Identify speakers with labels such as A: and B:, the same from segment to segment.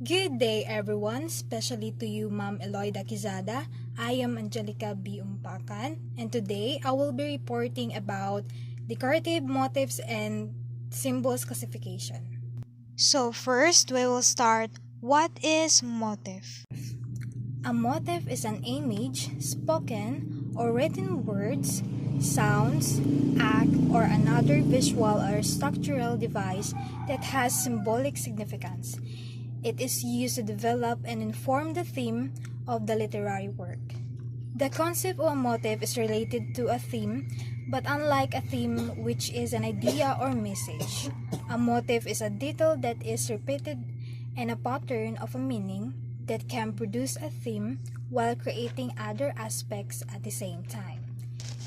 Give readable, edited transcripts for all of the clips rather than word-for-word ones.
A: Good day everyone, especially to you Ma'am Eloida Quezada. I am Angelica B. Umpakan, and today I will be reporting about decorative motifs and symbols classification.
B: So first, we will start, what is motif?
A: A motif is an image, spoken or written words, sounds, act, or another visual or structural device that has symbolic significance. It is used to develop and inform the theme of the literary work. The concept of a motif is related to a theme, but unlike a theme which is an idea or message, a motif is a detail that is repeated and a pattern of a meaning that can produce a theme while creating other aspects at the same time.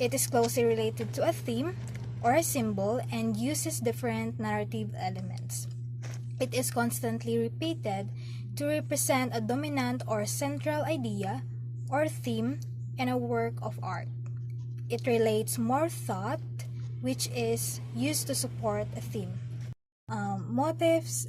A: It is closely related to a theme or a symbol and uses different narrative elements. It is constantly repeated to represent a dominant or central idea or theme in a work of art. It relates more thought, which is used to support a theme. Motifs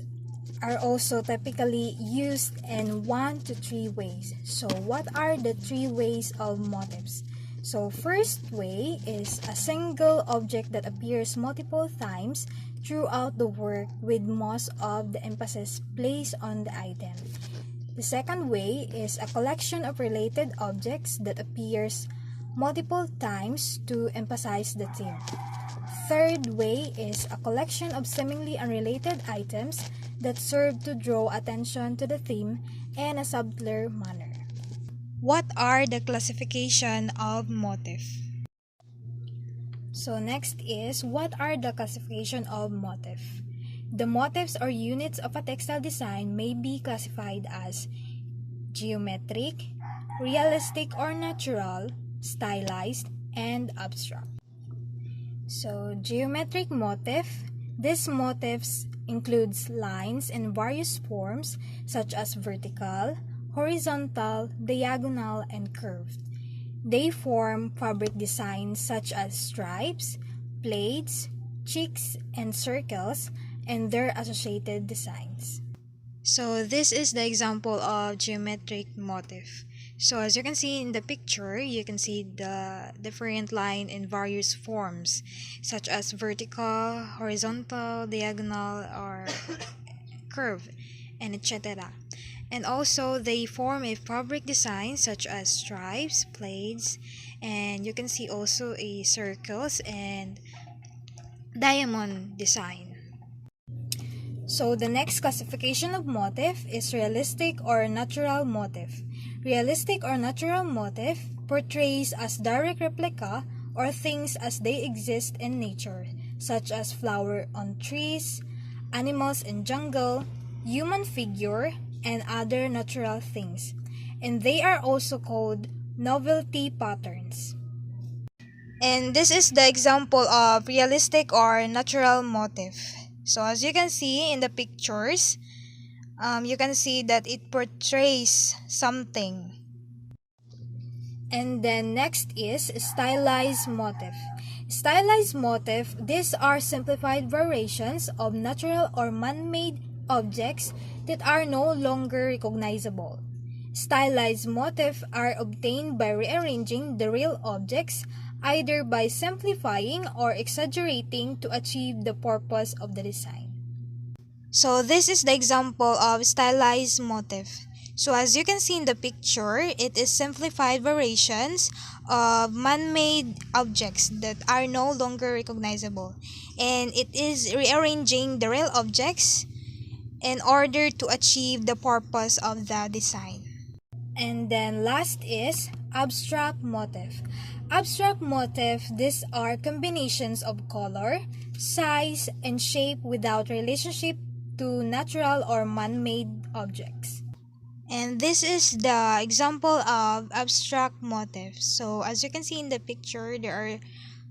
A: are also typically used in 1 to 3 ways. So what are the 3 ways of motifs? So first way is a single object that appears multiple times throughout the work with most of the emphasis placed on the item. The second way is a collection of related objects that appears multiple times to emphasize the theme. Third way is a collection of seemingly unrelated items that serve to draw attention to the theme in a subtler manner.
B: What are the classification of motif?
A: So next is, what are the classification of motif? The motifs or units of a textile design may be classified as geometric, realistic or natural, stylized, and abstract. So geometric motif, these motifs includes lines in various forms such as vertical, horizontal, diagonal, and curved. They form fabric designs such as stripes, plaids, checks, and circles, and their associated designs.
B: So this is the example of geometric motif. So as you can see in the picture, you can see the different line in various forms such as vertical, horizontal, diagonal, or curve, and etc. And also they form a fabric design such as stripes, plaids, and you can see also a circles and diamond design.
A: So the next classification of motif is realistic or natural motif. Realistic or natural motif portrays as direct replica or things as they exist in nature, such as flower on trees, animals in jungle, human figure, and other natural things. And they are also called novelty patterns.
B: And this is the example of realistic or natural motif. So as you can see in the pictures, you can see that it portrays something.
A: And then next is stylized motif. Stylized motif, these are simplified variations of natural or man-made objects that are no longer recognizable. Stylized motifs are obtained by rearranging the real objects either by simplifying or exaggerating to achieve the purpose of the design.
B: So this is the example of stylized motif. So as you can see in the picture, it is simplified variations of man-made objects that are no longer recognizable. And it is rearranging the real objects in order to achieve the purpose of the design.
A: And then last is abstract motif. Abstract motif, these are combinations of color, size, and shape without relationship to natural or man-made objects.
B: And this is the example of abstract motif. So as you can see in the picture, there are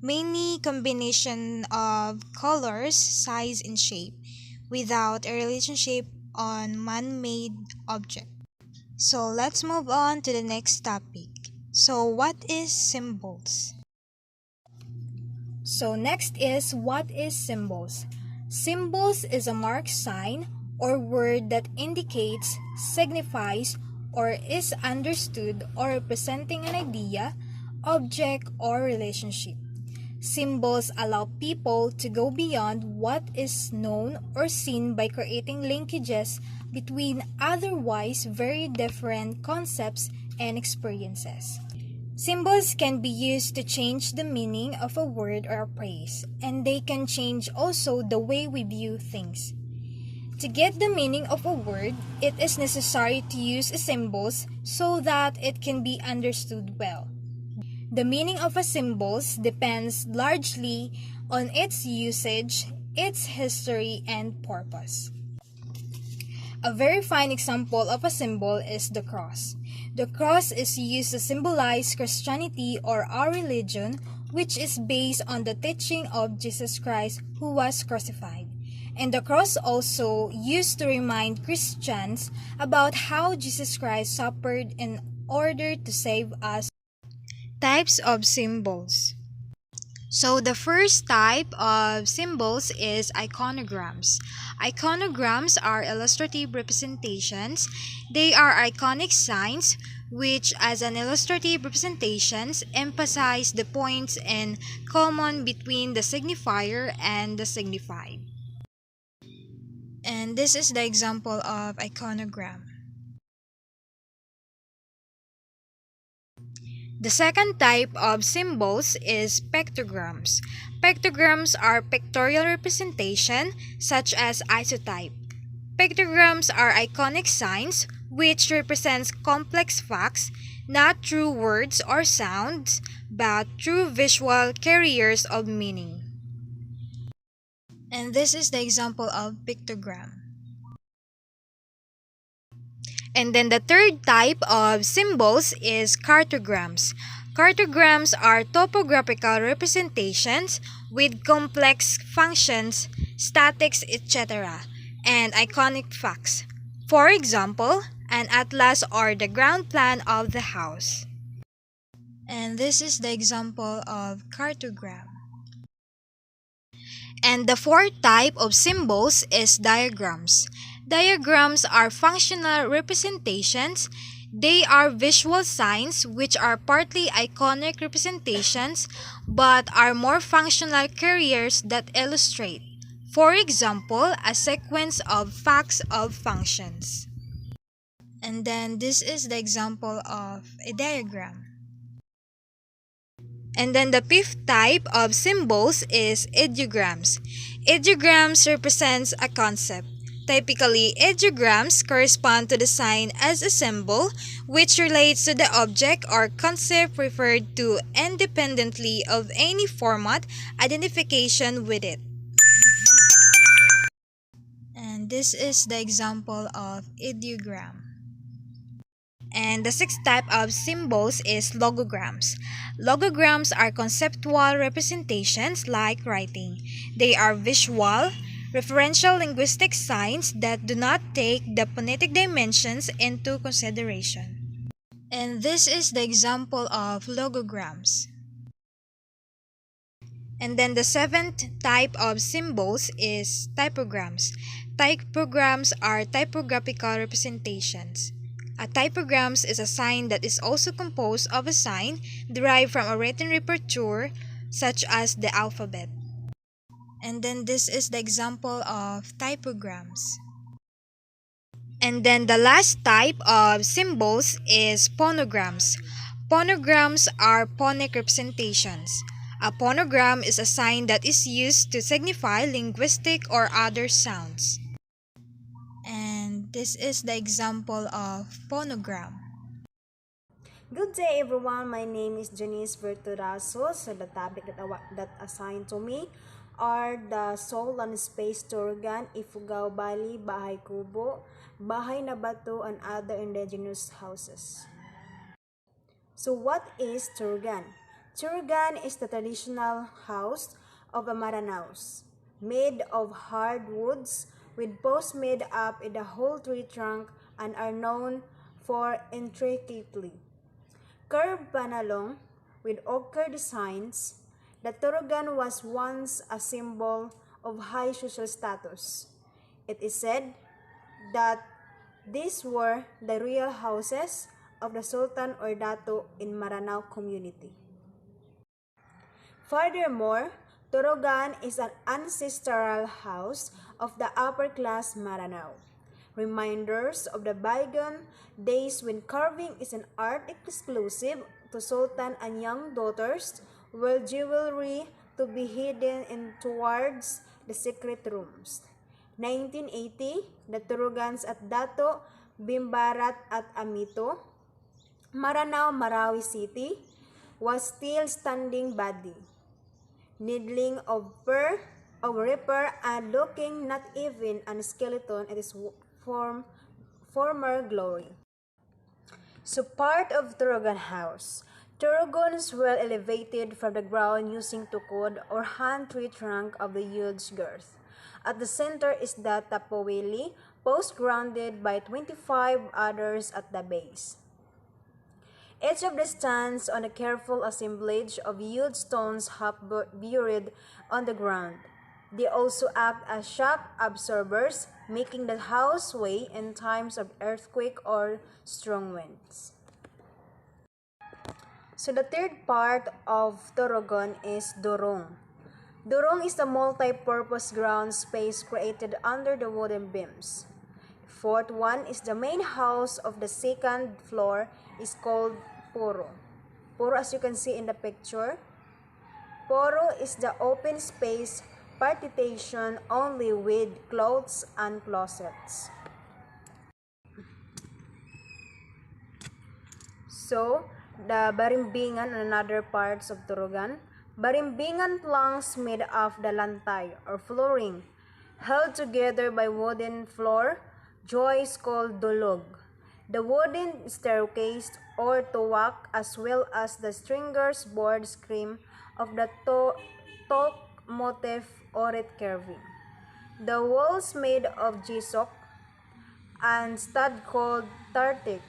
B: many combination of colors, size, and shape without a relationship on man-made object. So let's move on to the next topic. So what is symbols?
A: So next is, what is symbols? Symbols is a mark, sign, or word that indicates, signifies, or is understood or representing an idea, object, or relationship. Symbols allow people to go beyond what is known or seen by creating linkages between otherwise very different concepts and experiences. Symbols can be used to change the meaning of a word or a phrase, and they can change also the way we view things. To get the meaning of a word, it is necessary to use symbols so that it can be understood well. The meaning of a symbol depends largely on its usage, its history, and purpose. A very fine example of a symbol is the cross. The cross is used to symbolize Christianity or our religion, which is based on the teaching of Jesus Christ who was crucified. And the cross also used to remind Christians about how Jesus Christ suffered in order to save us.
B: Types of symbols. So the first type of symbols is iconograms. Iconograms are illustrative representations. They are iconic signs which, as an illustrative representations, emphasize the points in common between the signifier and the signified. And this is the example of iconogram. The second type of symbols is pictograms. Pictograms are pictorial representation such as isotype. Pictograms are iconic signs which represents complex facts, not through words or sounds, but through visual carriers of meaning. And this is the example of pictogram. And then the third type of symbols is cartograms. Cartograms are topographical representations with complex functions, statics, etc., and iconic facts. For example, an atlas or the ground plan of the house. And this is the example of cartogram. And the fourth type of symbols is diagrams. Diagrams are functional representations. They are visual signs which are partly iconic representations but are more functional carriers that illustrate, for example, a sequence of facts of functions. And then this is the example of a diagram. And then the fifth type of symbols is ideograms. Ideograms represents a concept. Typically, ideograms correspond to the sign as a symbol, which relates to the object or concept referred to independently of any format identification with it. And this is the example of ideogram. And the sixth type of symbols is logograms. Logograms are conceptual representations like writing. They are visual, referential linguistic signs that do not take the phonetic dimensions into consideration. And this is the example of logograms. And then the seventh type of symbols is typograms. Typograms are typographical representations. A typograms is a sign that is also composed of a sign derived from a written repertoire, such as the alphabet. And then this is the example of typograms. And then the last type of symbols is phonograms. Phonograms are phonic representations. A phonogram is a sign that is used to signify linguistic or other sounds. And this is the example of phonogram.
C: Good day everyone, my name is Janice Verturaso. So the topic that assigned to me are the Soul and Space Turugan, Ifugao Bali, Bahay Kubo, Bahay na Bato, and other indigenous houses. So what is Turugan? Turugan is the traditional house of a Maranaos, made of hard woods with posts made up in the whole tree trunk and are known for intricately curved panalong with ochre designs. The Turugan was once a symbol of high social status. It is said that these were the real houses of the Sultan or Dato in Maranao community. Furthermore, Torogan is an ancestral house of the upper-class Maranao. Reminders of the bygone days when carving is an art exclusive to Sultan and young daughters, while jewelry to be hidden in towards the secret rooms. 1980, the Turugans at Dato, Bimbarat at Amito, Maranao, Marawi City, was still standing body, needling of repair and looking not even a skeleton at its former glory. So part of Turogan House. Turogans were elevated from the ground using tukod or hand tree trunk of the huge girth. At the center is the tapawili, post-grounded by 25 others at the base. Each of the stands on a careful assemblage of huge stones half buried on the ground. They also act as shock absorbers, making the house sway in times of earthquake or strong winds. So the third part of Torogon is Dorong. Dorong is a multi-purpose ground space created under the wooden beams. Fourth one is the main house of the second floor is called Poro. Poro, as you can see in the picture, Poro is the open space partition only with clothes and closets. So, the barimbingan and other parts of Turugan. Barimbingan planks made of the lantay or flooring, held together by wooden floor, joists called dolog. The wooden staircase or tuwak as well as the stringers board scream of the talk motif orit carving. The walls made of jisok and stud called tartik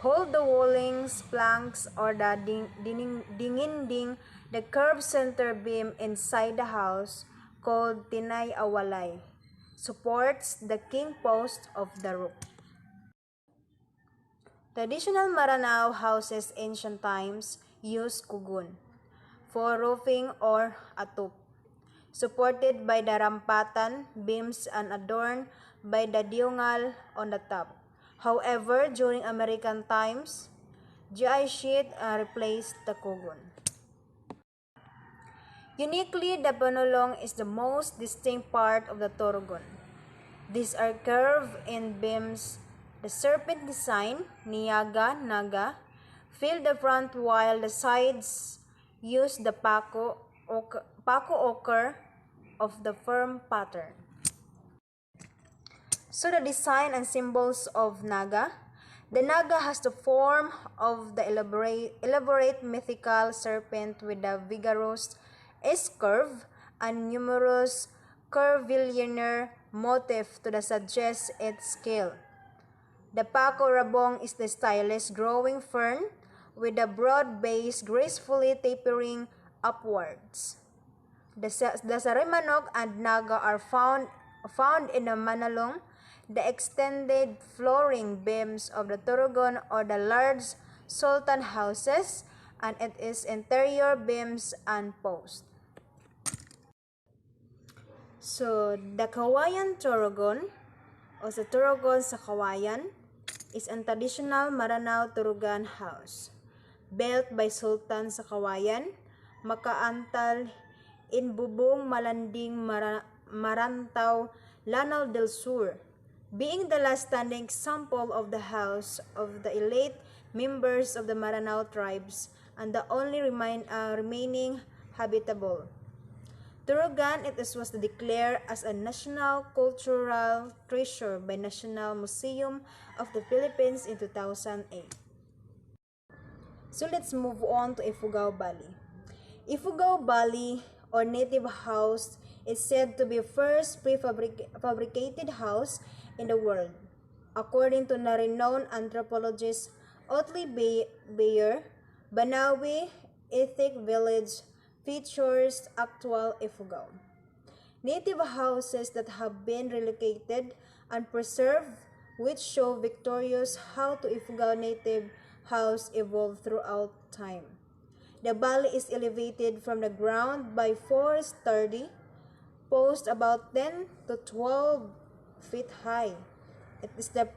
C: hold the wallings, planks, or the dinginding, the curved center beam inside the house, called tinay awalay, supports the king post of the roof. Traditional Maranao houses ancient times used kugun for roofing or atup, supported by the rampatan beams and adorned by the diungal on the top. However, during American times, GI sheet replaced the kugun. Uniquely, the panulong is the most distinct part of the Torogon. These are curved in beams. The serpent design, niyaga, naga, fill the front while the sides use the paco ochre of the firm pattern. So the design and symbols of Naga. The Naga has the form of the elaborate mythical serpent with a vigorous S-curve and numerous curvilinear motif to suggest its scale. The Paco Rabong is the stylish growing fern with a broad base gracefully tapering upwards. The Sarimanok and Naga are found in the Manalong, the extended flooring beams of the Turugon or the large sultan houses, and it is interior beams and posts. So, the Kawayan Turugon, o sa Turugon sa Kawayan, is a traditional Maranao Turugan house, built by Sultan sa Kawayan, Makaantal, in Bubong Malanding, Marantau, Lanao del Sur, being the last standing example of the house of the elite members of the Maranao tribes and the only remaining habitable. Turugan was declared as a national cultural treasure by National Museum of the Philippines in 2008. So let's move on to Ifugao Valley. Ifugao Valley or native house is said to be the first prefabricated house in the world. According to the renowned anthropologist Otley Bayer, Banawi Ethnic Village features actual Ifugao. Native houses that have been relocated and preserved, which show victorious how to Ifugao native house evolved throughout time. The valley is elevated from the ground by four sturdy posts about 10 to 12 feet high. It is the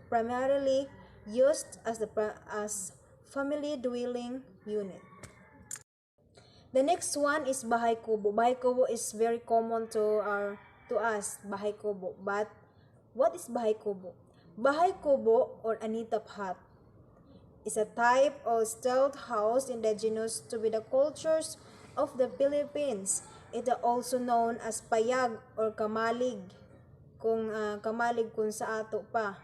C: primarily used as family dwelling unit. The next one is Bahay Kubo. Bahay Kubo is very common to us, Bahay Kubo. But what is Bahay Kubo? Bahay Kubo or Anitap hut is a type of stalled house indigenous to the cultures of the Philippines. It is also known as payag or kamalig, kamalig kung sa ato pa.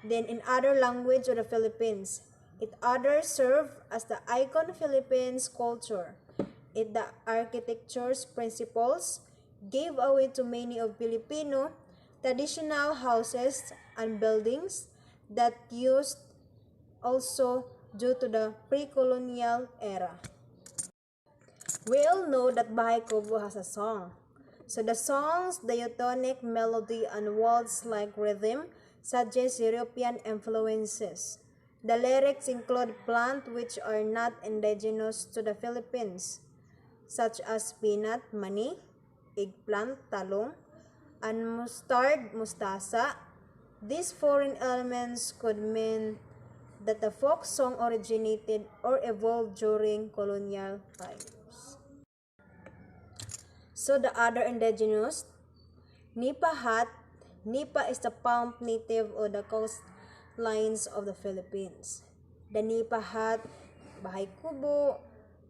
C: Then in other language of the Philippines, it others serve as the icon of Philippines culture. It the architecture's principles gave away to many of Filipino traditional houses and buildings that used also due to the pre-colonial era. We all know that Bahay Kubo has a song. So the song's diatonic melody and waltz-like rhythm suggest European influences. The lyrics include plants which are not indigenous to the Philippines, such as peanut, mani, eggplant, talong, and mustard, mustasa. These foreign elements could mean that the folk song originated or evolved during colonial times. So the other indigenous, Nipa hut. Nipa is the palm native of the coastlines of the Philippines. The Nipa hut, Bahay Kubo,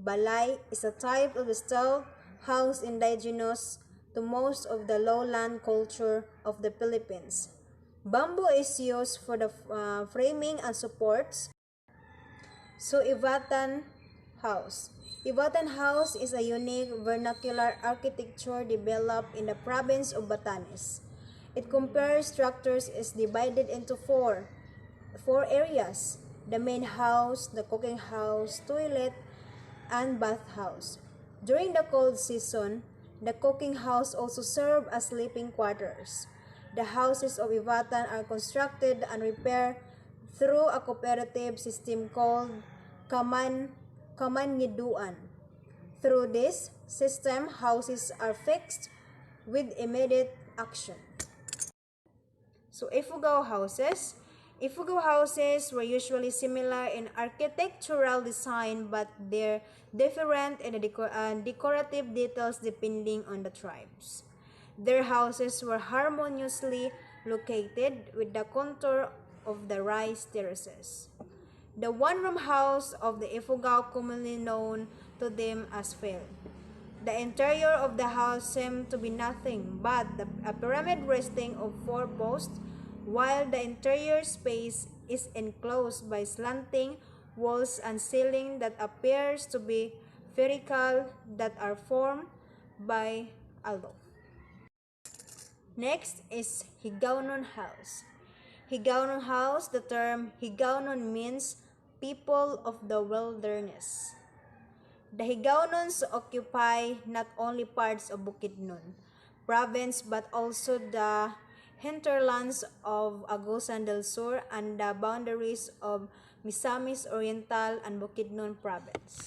C: Balay is a type of style house indigenous to most of the lowland culture of the Philippines. Bamboo is used for the framing and supports. So Ivatan House. Ivatan House is a unique vernacular architecture developed in the province of Batanes. It compares structures is divided into four areas: the main house, the cooking house, toilet, and bathhouse. During the cold season, the cooking house also served as sleeping quarters. The houses of Ivatan are constructed and repaired through a cooperative system called Kamanyiduan. Through this system, houses are fixed with immediate action. So Ifugao houses. Ifugao houses were usually similar in architectural design, but they're different in the decorative details depending on the tribes. Their houses were harmoniously located with the contour of the rice terraces. The one-room house of the Ifugao commonly known to them as fair. The interior of the house seemed to be nothing but a pyramid resting of four posts, while the interior space is enclosed by slanting walls and ceiling that appears to be vertical that are formed by aloe. Next is Higaonon House. Higaonon House, the term Higaonon means people of the wilderness. The Higaonons occupy not only parts of Bukidnon province but also the hinterlands of Agusan del Sur and the boundaries of Misamis Oriental and Bukidnon province.